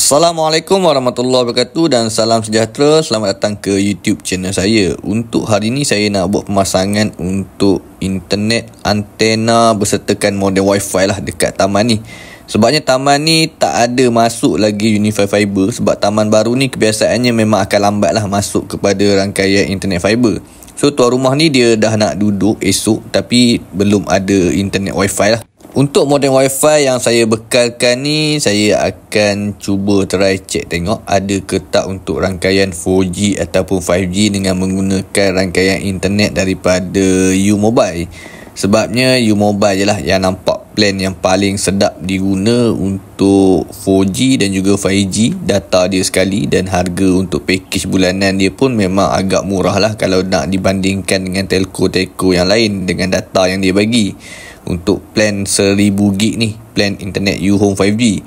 Assalamualaikum warahmatullahi wabarakatuh dan salam sejahtera. Selamat datang ke YouTube channel saya. Untuk hari ini saya nak buat pemasangan untuk internet antena bersertakan modem wifi lah dekat taman ni. Sebabnya taman ni tak ada masuk lagi Unifi Fiber. Sebab taman baru ni kebiasaannya memang akan lambat lah masuk kepada rangkaian internet fiber. So tuan rumah ni dia dah nak duduk esok tapi belum ada internet wifi lah. Untuk modem wifi yang saya bekalkan ni, saya akan cuba try check tengok ada ke tak untuk rangkaian 4G ataupun 5G dengan menggunakan rangkaian internet daripada U-Mobile. Sebabnya U-Mobile je lah yang nampak plan yang paling sedap diguna untuk 4G dan juga 5G. Data dia sekali dan harga untuk package bulanan dia pun memang agak murah lah kalau nak dibandingkan dengan telco-telco yang lain dengan data yang dia bagi. Untuk plan 1000GB ni, plan internet U-Home 5G.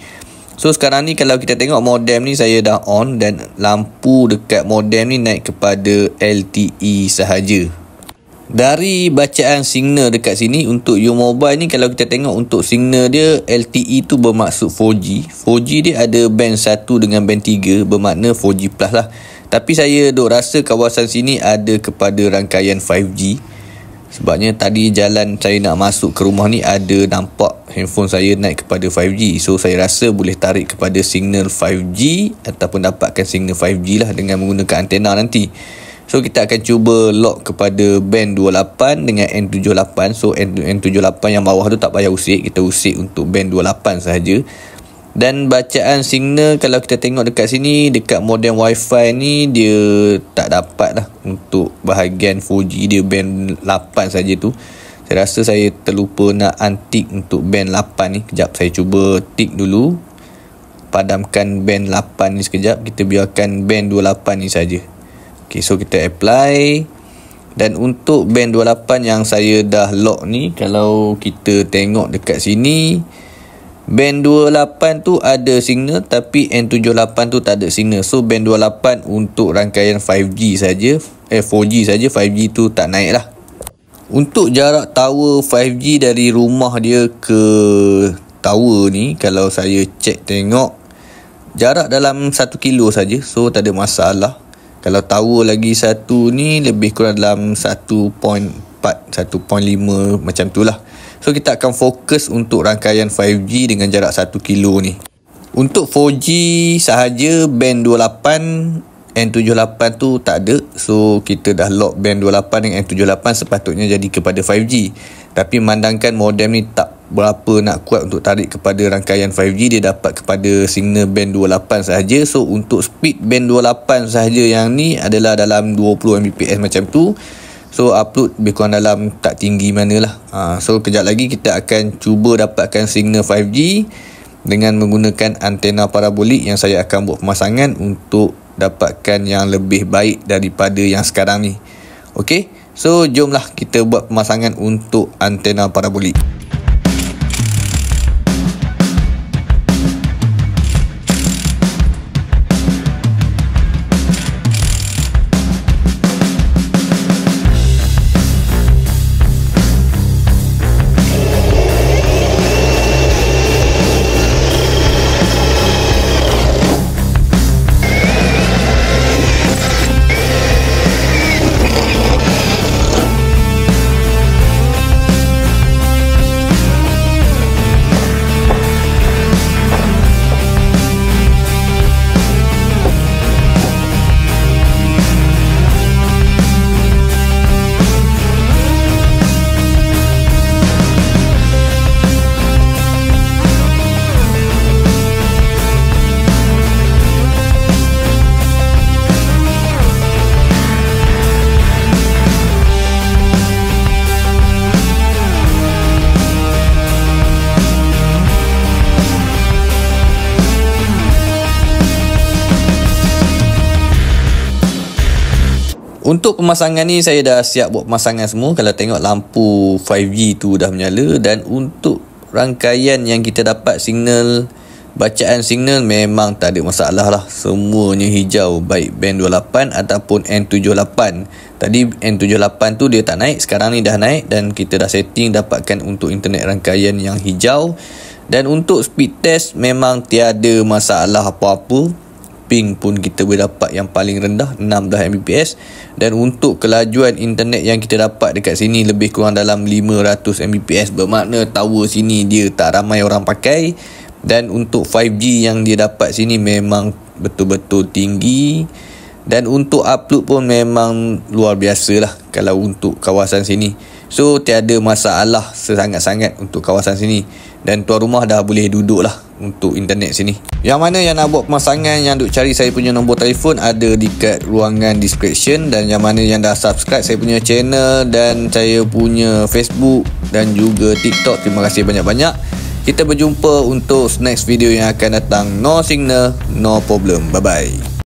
So sekarang ni kalau kita tengok modem ni saya dah on dan lampu dekat modem ni naik kepada LTE sahaja. Dari bacaan signal dekat sini untuk U-Mobile ni, kalau kita tengok untuk signal dia LTE tu bermaksud 4G. 4G dia ada band 1 dengan band 3 bermakna 4G plus lah. Tapi saya duk rasa kawasan sini ada kepada rangkaian 5G. Sebabnya tadi jalan saya nak masuk ke rumah ni ada nampak handphone saya naik kepada 5G. So saya rasa boleh tarik kepada signal 5G ataupun dapatkan signal 5G lah dengan menggunakan antena nanti. So kita akan cuba lock kepada band 28 dengan N78. So N78 yang bawah tu tak payah usik, kita usik untuk band 28 sahaja. Dan bacaan signal kalau kita tengok dekat sini, dekat modem wifi ni dia tak dapat lah untuk bahagian 4G, dia band 8 saja tu. Saya rasa saya terlupa nak untick untuk band 8 ni. Kejap saya cuba tick dulu. Padamkan band 8 ni sekejap, kita biarkan band 28 ni saja. Okay, so kita apply. Dan untuk band 28 yang saya dah lock ni, kalau kita tengok dekat sini, band 28 tu ada signal tapi N78 tu tak ada signal. So band 28 untuk rangkaian 5G saja, 4G saja, 5G tu tak naik lah. Untuk jarak tower 5G dari rumah dia ke tower ni, kalau saya cek tengok jarak dalam 1 kilo saja. So tak ada masalah. Kalau tower lagi satu ni lebih kurang dalam 1.4, 1.5 macam tu lah. So kita akan fokus untuk rangkaian 5G dengan jarak 1 kilo ni. Untuk 4G sahaja band 28, N78 tu tak ada. So kita dah lock band 28 dengan N78, sepatutnya jadi kepada 5G. Tapi memandangkan modem ni tak berapa nak kuat untuk tarik kepada rangkaian 5G, dia dapat kepada signal band 28 sahaja. So untuk speed band 28 sahaja yang ni adalah dalam 20 Mbps macam tu. So upload lebih kurang dalam tak tinggi manalah. So kejap lagi kita akan cuba dapatkan signal 5G dengan menggunakan antena parabolik yang saya akan buat pemasangan untuk dapatkan yang lebih baik daripada yang sekarang ni. Okey, so jomlah kita buat pemasangan untuk antena parabolik. Untuk pemasangan ni saya dah siap buat pemasangan semua. Kalau tengok lampu 5G tu dah menyala. Dan untuk rangkaian yang kita dapat signal, bacaan signal memang tak ada masalah lah. Semuanya hijau, baik band 28 ataupun N78. Tadi N78 tu dia tak naik, sekarang ni dah naik. Dan kita dah setting dapatkan untuk internet rangkaian yang hijau. Dan untuk speed test memang tiada masalah apa-apa. Ping pun kita boleh dapat yang paling rendah 16 Mbps. Dan untuk kelajuan internet yang kita dapat dekat sini lebih kurang dalam 500 Mbps. Bermakna tower sini dia tak ramai orang pakai. Dan untuk 5G yang dia dapat sini memang betul-betul tinggi. Dan untuk upload pun memang luar biasa lah kalau untuk kawasan sini. So tiada masalah sesangat-sangat untuk kawasan sini. Dan tuan rumah dah boleh duduk lah untuk internet sini. Yang mana yang nak buat pemasangan, yang duk cari saya punya nombor telefon ada dekat ruangan description. Dan yang mana yang dah subscribe saya punya channel dan saya punya Facebook dan juga TikTok, terima kasih banyak-banyak. Kita berjumpa untuk next video yang akan datang. No signal, no problem. Bye-bye.